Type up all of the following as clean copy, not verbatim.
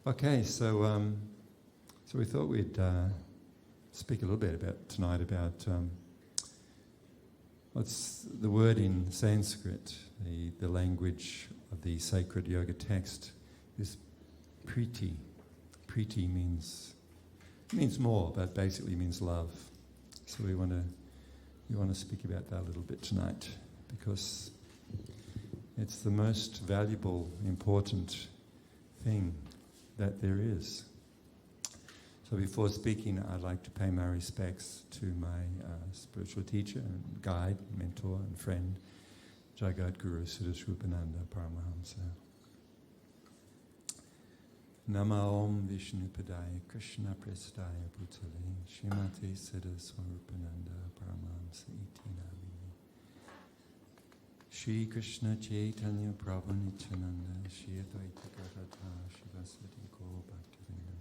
Okay, so we thought we'd speak a little bit tonight about what's the word in Sanskrit, the language of the sacred yoga text, is priti. Priti means more, but basically means love. So we want to speak about that a little bit tonight, because it's the most valuable, important thing that there is. So before speaking, I'd like to pay my respects to my spiritual teacher and guide, mentor and friend, Jagat Guru Siddhasrupananda Paramahamsa. Nama Om Vishnu Padaya Krishna Prestaya Bhutale Shrimati Siddhaswarupananda Paramahamsa Iti Namini Shri Krishna Chaitanya Prabhu Nityananda Shri Advaita Gadadhara Shivasati Gaura Bhaktivinoda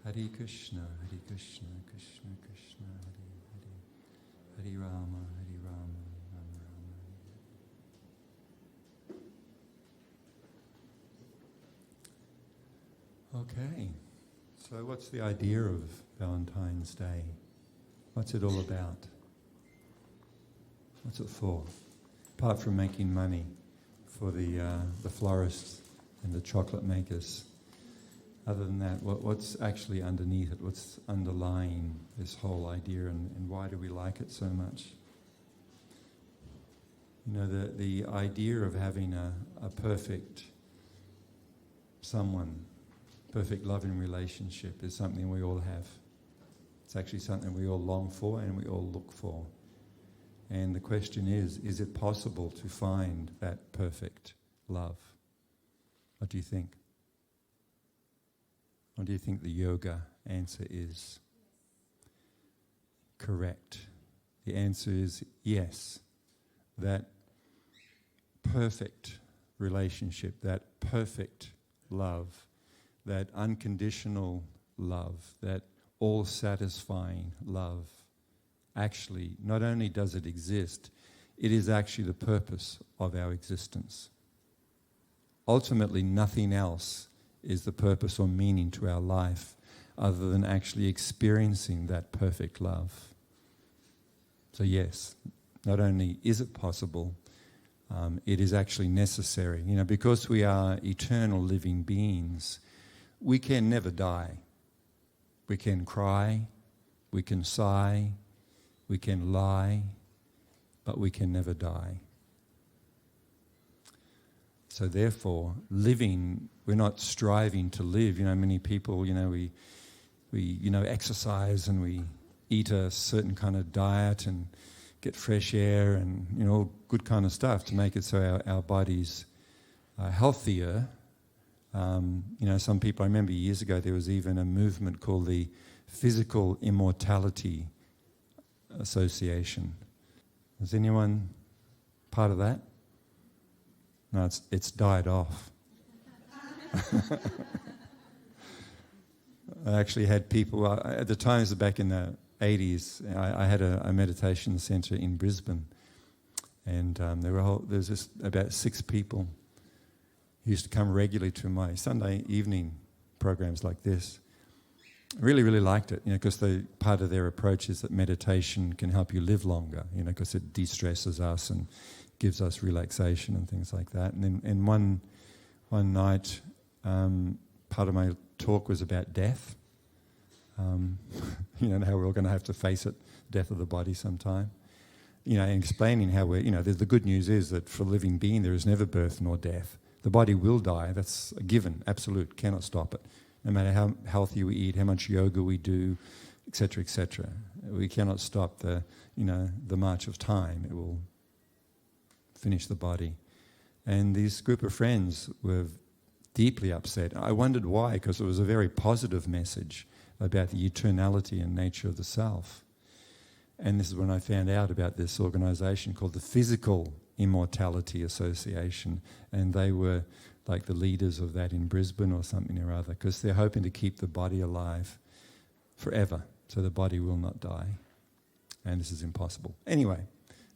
Hare Krishna Krishna Krishna Hare Hare Rama Rama Rama Hare. Okay, so what's the idea of Valentine's Day? What's it all about? What's it for? Apart from making money for the florists and the chocolate makers, other than that, what's actually underneath it? What's underlying this whole idea, and why do we like it so much? You know, the idea of having a perfect someone, perfect loving relationship is something we all have. It's actually something we all long for and we all look for. And the question is it possible to find that perfect love? What do you think? What do you think the yoga answer is? Correct. The answer is yes. That perfect relationship, that perfect love, that unconditional love, that all-satisfying love, actually, not only does it exist, it is actually the purpose of our existence. Ultimately, nothing else is the purpose or meaning to our life other than actually experiencing that perfect love. So yes, not only is it possible, it is actually necessary. You know, because we are eternal living beings, we can never die. We can cry, we can sigh, we can lie, but we can never die. So therefore, living, we're not striving to live. You know, many people, you know, we exercise and we eat a certain kind of diet and get fresh air and, you know, all good kind of stuff to make it so our bodies are healthier. You know, some people, I remember years ago there was even a movement called the Physical Immortality Association. Is anyone part of that? No, it's died off. I actually had people, at the time, this was back in the 80s, I had a meditation centre in Brisbane, and there was just about 6 people who used to come regularly to my Sunday evening programs like this. Really, really liked it, you know, because part of their approach is that meditation can help you live longer, you know, because it de-stresses us and gives us relaxation and things like that. And then one night, part of my talk was about death. You know, how we're all going to have to face it, death of the body sometime. You know, and explaining how we're, you know, the good news is that for a living being there is never birth nor death. The body will die, that's a given, absolute, cannot stop it. No matter how healthy we eat, how much yoga we do, etc., etc. We cannot stop the march of time. It will finish the body. And this group of friends were deeply upset. I wondered why, because it was a very positive message about the eternality and nature of the self. And this is when I found out about this organisation called the Physical Immortality Association, and they were like the leaders of that in Brisbane or something or other, because they're hoping to keep the body alive forever, so the body will not die. And this is impossible. Anyway,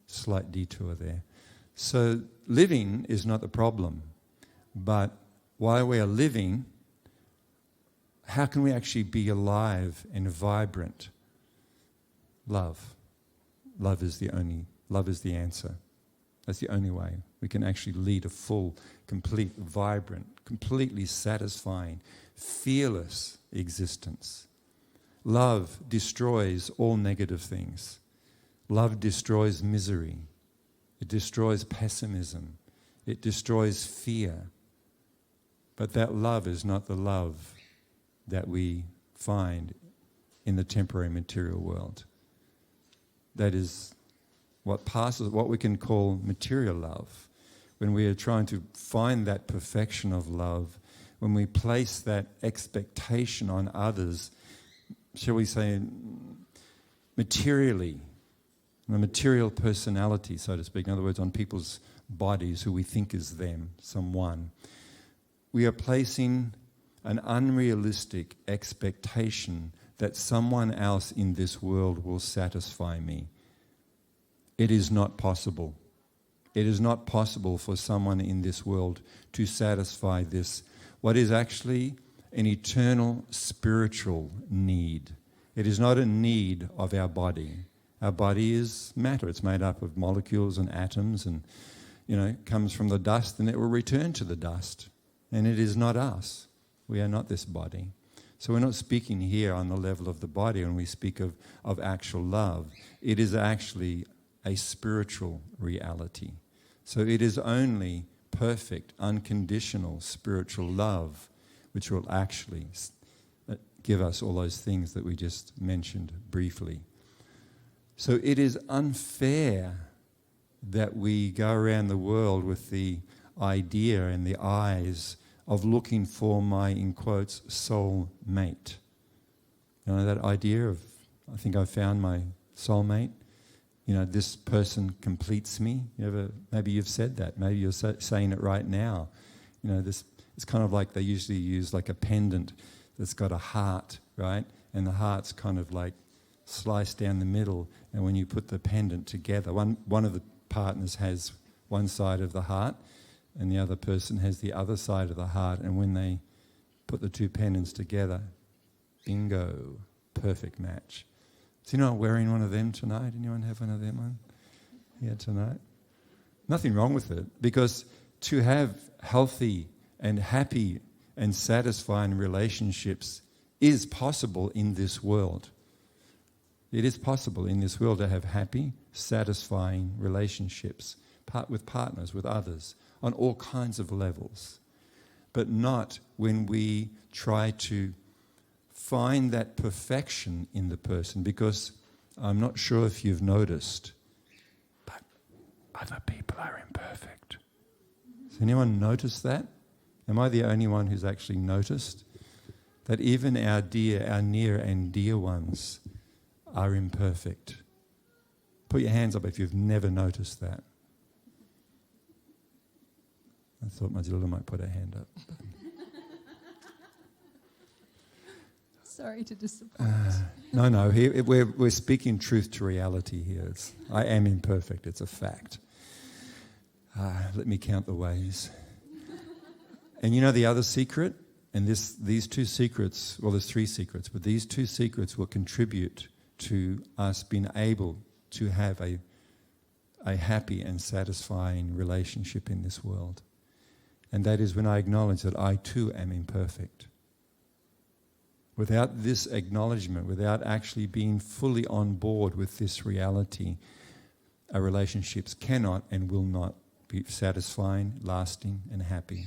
slight detour there. So living is not the problem, but while we are living, how can we actually be alive and vibrant? Love. Love is the answer. That's the only way we can actually lead a full, complete, vibrant, completely satisfying, fearless existence. Love destroys all negative things. Love destroys misery. It destroys pessimism. It destroys fear. But that love is not the love that we find in the temporary material world. That is what we can call material love. When we are trying to find that perfection of love, when we place that expectation on others, shall we say, materially, a material personality, so to speak, in other words, on people's bodies who we think is them, someone, we are placing an unrealistic expectation that someone else in this world will satisfy me. It is not possible. It is not possible for someone in this world to satisfy this, what is actually an eternal spiritual need. It is not a need of our body. Our body is matter. It's made up of molecules and atoms and, comes from the dust and it will return to the dust. And it is not us. We are not this body. So we're not speaking here on the level of the body when we speak of actual love. It is actually a spiritual reality. So it is only perfect, unconditional spiritual love which will actually give us all those things that we just mentioned briefly. So it is unfair that we go around the world with the idea and the eyes of looking for my, in quotes, soul mate. You know that idea of, I think I found my soulmate? This person completes me. Maybe you've said that. Maybe you're saying it right now. This, it's kind of like they usually use like a pendant that's got a heart, right? And the heart's kind of like sliced down the middle. And when you put the pendant together, one of the partners has one side of the heart and the other person has the other side of the heart. And when they put the two pendants together, bingo, perfect match. Is anyone wearing one of them tonight? Anyone have one of them on here tonight? Nothing wrong with it, because to have healthy and happy and satisfying relationships is possible in this world. It is possible in this world to have happy, satisfying relationships with partners, with others, on all kinds of levels. But not when we try to find that perfection in the person, because I'm not sure if you've noticed, but other people are imperfect. Has anyone noticed that? Am I the only one who's actually noticed that even our near and dear ones are imperfect? Put your hands up if you've never noticed that. I thought Matilda might put her hand up. Sorry to disappoint. No. Here, we're speaking truth to reality here. I am imperfect. It's a fact. Let me count the ways. And the other secret? And these two secrets, well, there's three secrets, but these two secrets will contribute to us being able to have a happy and satisfying relationship in this world. And that is when I acknowledge that I too am imperfect. Without this acknowledgement, without actually being fully on board with this reality, our relationships cannot and will not be satisfying, lasting, and happy.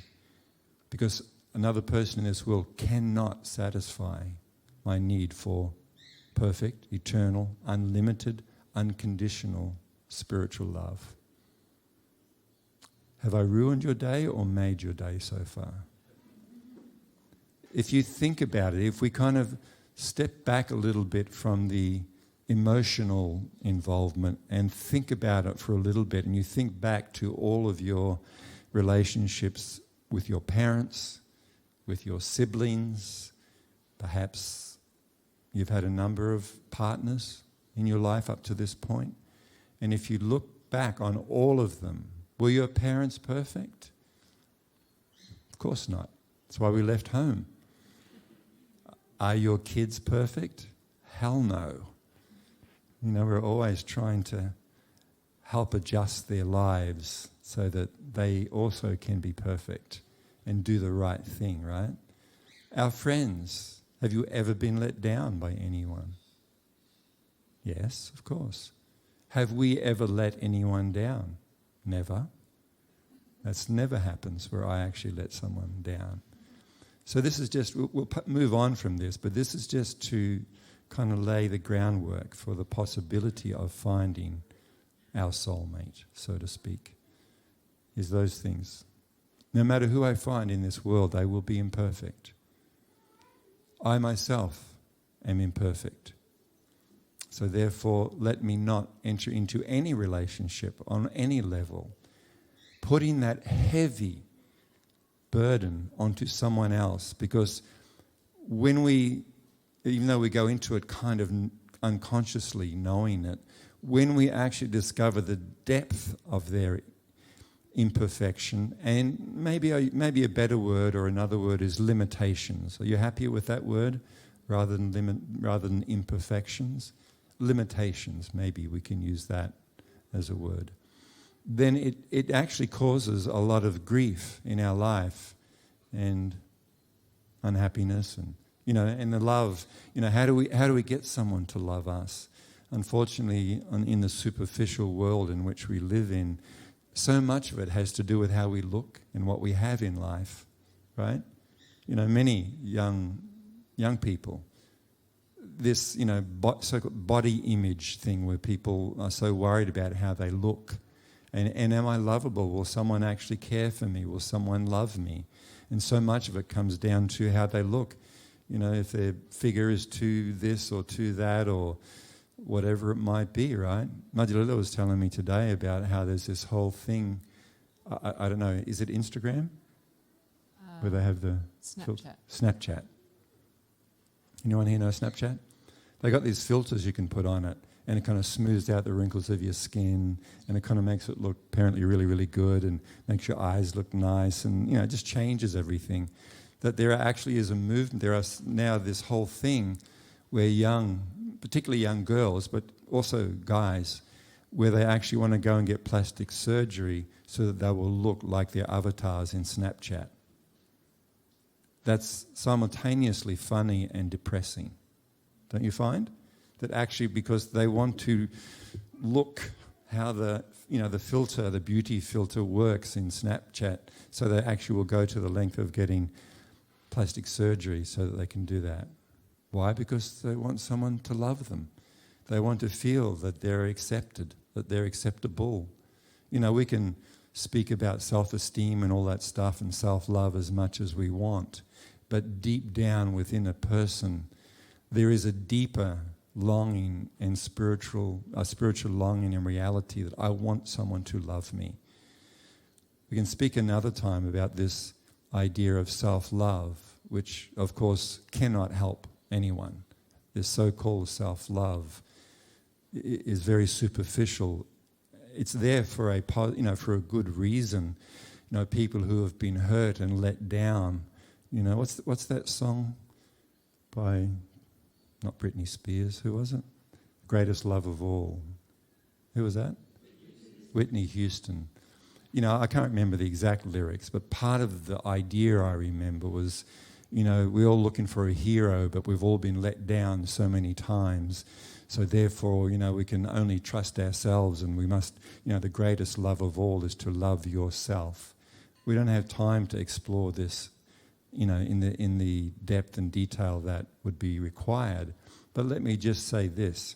Because another person in this world cannot satisfy my need for perfect, eternal, unlimited, unconditional spiritual love. Have I ruined your day or made your day so far? If you think about it, if we kind of step back a little bit from the emotional involvement and think about it for a little bit, and you think back to all of your relationships with your parents, with your siblings, perhaps you've had a number of partners in your life up to this point, and if you look back on all of them, were your parents perfect? Of course not. That's why we left home. Are your kids perfect? Hell no. You know, we're always trying to help adjust their lives so that they also can be perfect and do the right thing, right? Our friends, have you ever been let down by anyone? Yes, of course. Have we ever let anyone down? Never. That's never happens where I actually let someone down. So this is just, we'll move on from this, but this is just to kind of lay the groundwork for the possibility of finding our soulmate, so to speak, is those things. No matter who I find in this world, they will be imperfect. I myself am imperfect. So therefore, let me not enter into any relationship on any level, putting that heavy burden onto someone else, because when even though we go into it kind of unconsciously knowing it, when we actually discover the depth of their imperfection, and maybe a better word or another word is limitations. Are you happier with that word rather than imperfections? Limitations, maybe we can use that as a word. Then it actually causes a lot of grief in our life and unhappiness and the love. How do we get someone to love us? Unfortunately, in the superficial world in which we live in, so much of it has to do with how we look and what we have in life, right? Many young people, this so-called body image thing where people are so worried about how they look. And am I lovable? Will someone actually care for me? Will someone love me? And so much of it comes down to how they look. If their figure is to this or to that or whatever it might be, right? Madhulila was telling me today about how there's this whole thing, I don't know, is it Instagram? Where they have the... Snapchat. Anyone here know Snapchat? They got these filters you can put on it, and it kind of smooths out the wrinkles of your skin, and it kind of makes it look apparently really, really good, and makes your eyes look nice, and it just changes everything. That there actually is a movement. There are now this whole thing where particularly young girls, but also guys, where they actually want to go and get plastic surgery so that they will look like their avatars in Snapchat. That's simultaneously funny and depressing, don't you find? That actually, because they want to look how the filter, the beauty filter works in Snapchat, so they actually will go to the length of getting plastic surgery so that they can do that. Why? Because they want someone to love them. They want to feel that they're accepted, that they're acceptable. We can speak about self-esteem and all that stuff and self-love as much as we want, but deep down within a person, there is a deeper longing and spiritual longing and reality that I want someone to love me. We can speak another time about this idea of self-love, which of course cannot help anyone. This so-called self-love is very superficial. It's there for a good reason. People who have been hurt and let down. What's that song by, not Britney Spears, who was it? Greatest Love of All. Who was that? Whitney Houston. I can't remember the exact lyrics, but part of the idea I remember was, we're all looking for a hero, but we've all been let down so many times. So therefore, we can only trust ourselves, and we must, the greatest love of all is to love yourself. We don't have time to explore this, in the depth and detail that would be required. But let me just say this.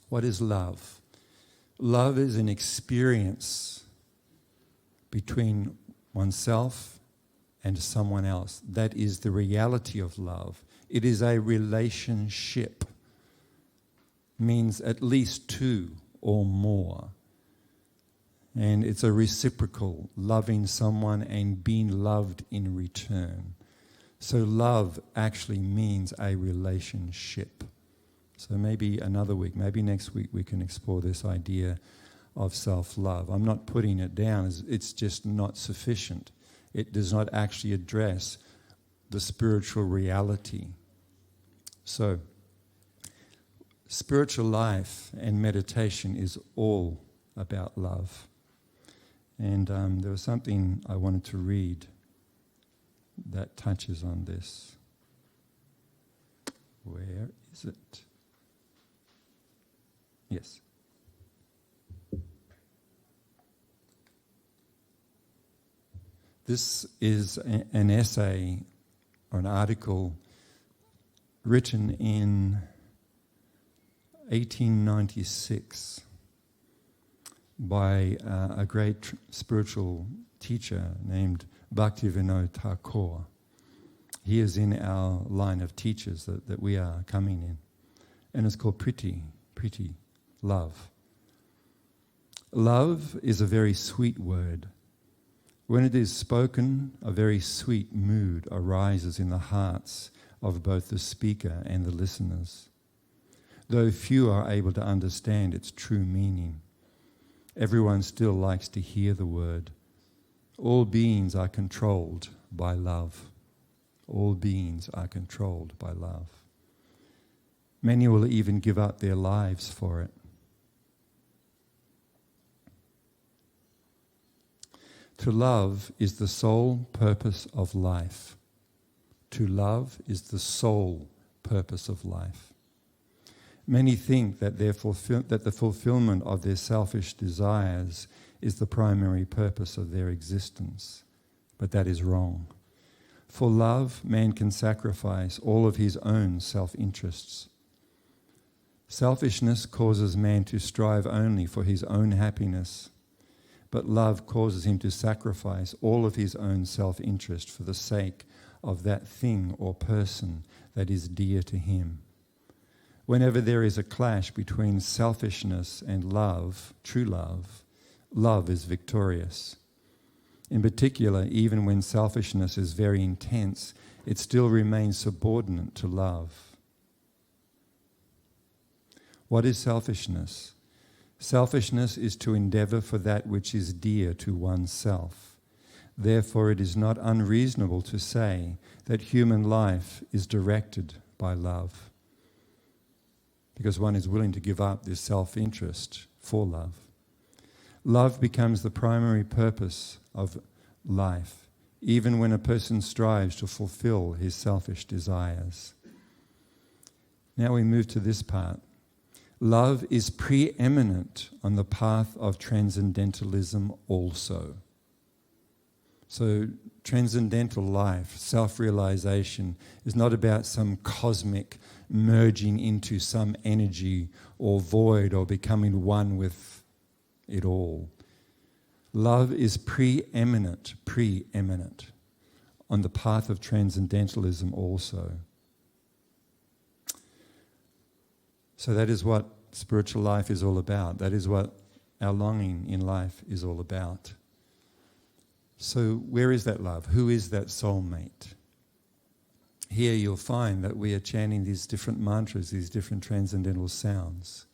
What is love? Love is an experience between oneself and someone else. That is the reality of love. It is a relationship. Means at least two or more. And it's a reciprocal, loving someone and being loved in return. So love actually means a relationship. So maybe another week, maybe next week we can explore this idea of self-love. I'm not putting it down, it's just not sufficient. It does not actually address the spiritual reality So, spiritual life and meditation is all about love. And there was something I wanted to read that touches on this. Where is it? Yes. This is an essay or an article written in 1896 by a great spiritual teacher named Bhaktivinoda Thakur. He is in our line of teachers that we are coming in. And it's called Priti, love. Love is a very sweet word. When it is spoken, a very sweet mood arises in the hearts of both the speaker and the listeners. Though few are able to understand its true meaning, everyone still likes to hear the word. All beings are controlled by love. All beings are controlled by love. Many will even give up their lives for it. To love is the sole purpose of life. To love is the sole purpose of life. Many think that that the fulfillment of their selfish desires is the primary purpose of their existence, but that is wrong. For love, man can sacrifice all of his own self-interests. Selfishness causes man to strive only for his own happiness, but love causes him to sacrifice all of his own self-interest for the sake of that thing or person that is dear to him. Whenever there is a clash between selfishness and love, true love, love is victorious. In particular, even when selfishness is very intense, it still remains subordinate to love. What is selfishness? Selfishness is to endeavor for that which is dear to oneself. Therefore, it is not unreasonable to say that human life is directed by love, because one is willing to give up this self-interest for love. Love becomes the primary purpose of life, even when a person strives to fulfill his selfish desires. Now we move to this part. Love is preeminent on the path of transcendentalism also. So transcendental life, self-realization, is not about some cosmic merging into some energy or void or becoming one with it all. Love is preeminent on the path of transcendentalism also. So that is what spiritual life is all about. That is what our longing in life is all about. So where is that love? Who is that soulmate? Here you'll find that we are chanting these different mantras, these different transcendental sounds.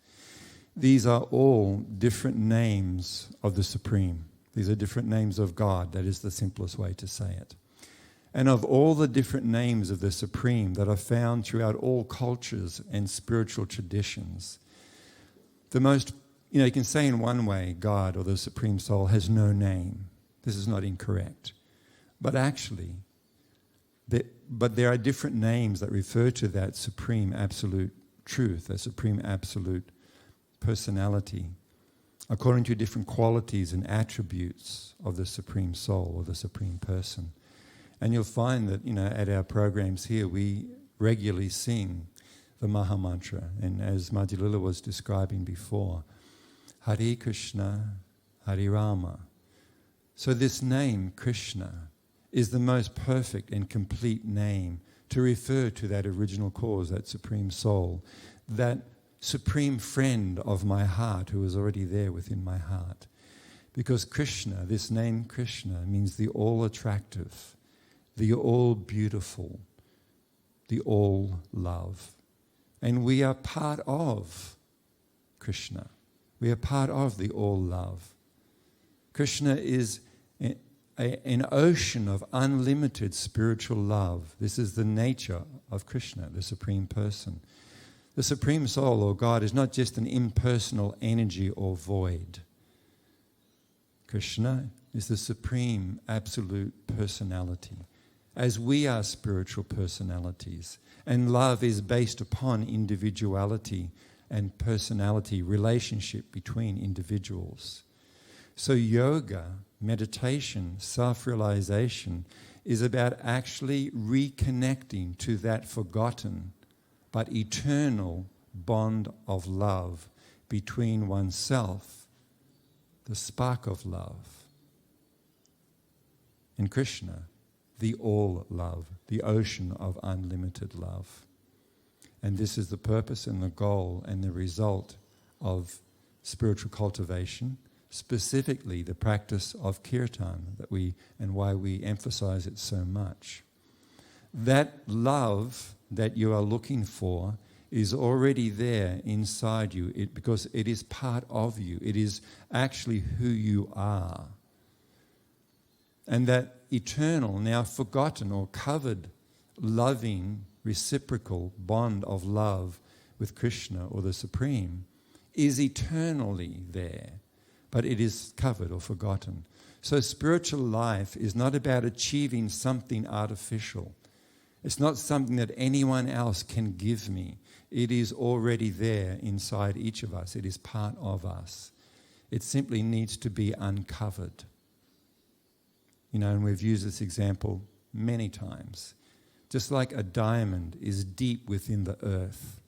These are all different names of the Supreme. These are different names of God. That is the simplest way to say it. And of all the different names of the Supreme that are found throughout all cultures and spiritual traditions, the most, you can say in one way, God or the Supreme Soul has no name. This is not incorrect. But actually, there are different names that refer to that Supreme Absolute Truth, that Supreme Absolute Personality, according to different qualities and attributes of the Supreme Soul or the Supreme Person. And you'll find that, at our programs here, we regularly sing the Maha Mantra. And as Madhulila was describing before, Hare Krishna, Hare Rama. So this name, Krishna, is the most perfect and complete name to refer to that original cause, that Supreme Soul, that Supreme Friend of my heart who is already there within my heart. Because Krishna, this name Krishna, means the all-attractive, the all-beautiful, the all-love. And we are part of Krishna. We are part of the all-love. Krishna is an ocean of unlimited spiritual love. This is the nature of Krishna, the Supreme Person. The Supreme Soul, or God, is not just an impersonal energy or void. Krishna is the Supreme Absolute Personality, as we are spiritual personalities. And love is based upon individuality and personality, relationship between individuals. So yoga, meditation, self-realization is about actually reconnecting to that forgotten but eternal bond of love between oneself, the spark of love, and Krishna, the all love, the ocean of unlimited love. And this is the purpose and the goal and the result of spiritual cultivation, specifically the practice of kirtan, and why we emphasize it so much. That love that you are looking for is already there inside you, because it is part of you. It is actually who you are. And that eternal, now forgotten or covered, loving, reciprocal bond of love with Krishna or the Supreme is eternally there, but it is covered or forgotten. So spiritual life is not about achieving something artificial. It's not something that anyone else can give me. It is already there inside each of us. It is part of us. It simply needs to be uncovered. And we've used this example many times. Just like a diamond is deep within the earth,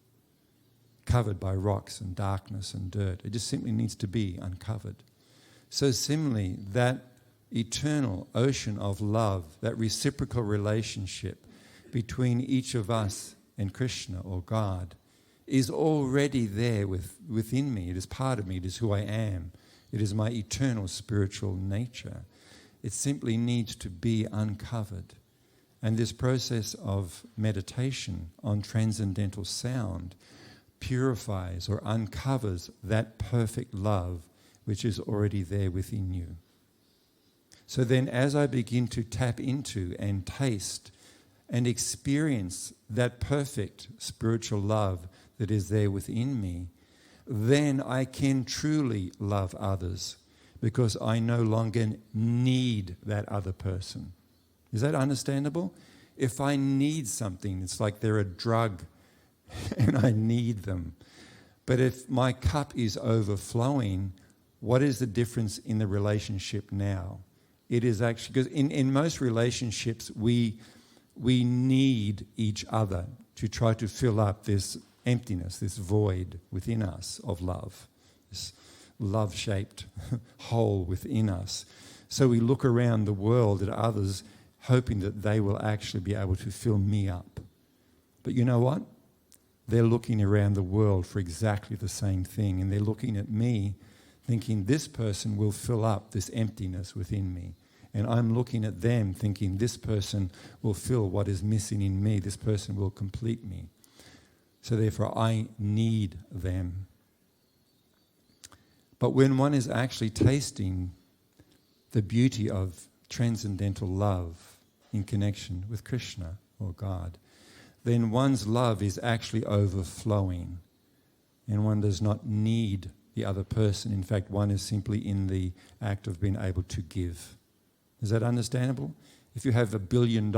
covered by rocks and darkness and dirt. It just simply needs to be uncovered. So similarly, that eternal ocean of love, that reciprocal relationship between each of us and Krishna or God is already there within me. It is part of me. It is who I am. It is my eternal spiritual nature. It simply needs to be uncovered. And this process of meditation on transcendental sound purifies or uncovers that perfect love which is already there within you. So then as I begin to tap into and taste and experience that perfect spiritual love that is there within me, then I can truly love others because I no longer need that other person. Is that understandable? If I need something, it's like they're a drug and I need them. But if my cup is overflowing, what is the difference in the relationship now? It is actually, because in most relationships, we need each other to try to fill up this emptiness, this void within us of love, this love-shaped hole within us. So we look around the world at others hoping that they will actually be able to fill me up. But you know what? They're looking around the world for exactly the same thing, and they're looking at me thinking this person will fill up this emptiness within me. And I'm looking at them thinking this person will fill what is missing in me. This person will complete me. So therefore I need them. But when one is actually tasting the beauty of transcendental love in connection with Krishna or God, then one's love is actually overflowing and one does not need the other person. In fact, one is simply in the act of being able to give. Is that understandable? If you have $1 billion,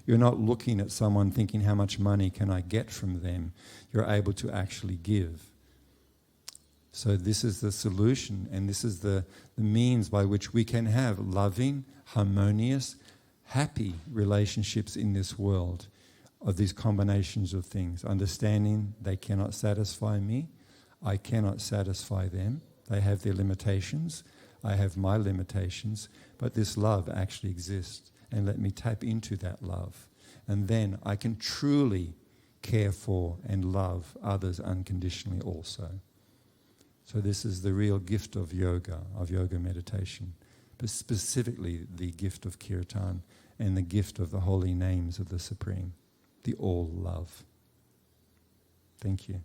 you're not looking at someone thinking, how much money can I get from them? You're able to actually give. So this is the solution, and this is the means by which we can have loving, harmonious, happy relationships in this world of these combinations of things. Understanding they cannot satisfy me, I cannot satisfy them. They have their limitations, I have my limitations, but this love actually exists, and let me tap into that love. And then I can truly care for and love others unconditionally also. So this is the real gift of yoga meditation, but specifically the gift of kirtan and the gift of the holy names of the Supreme, the all love. Thank you.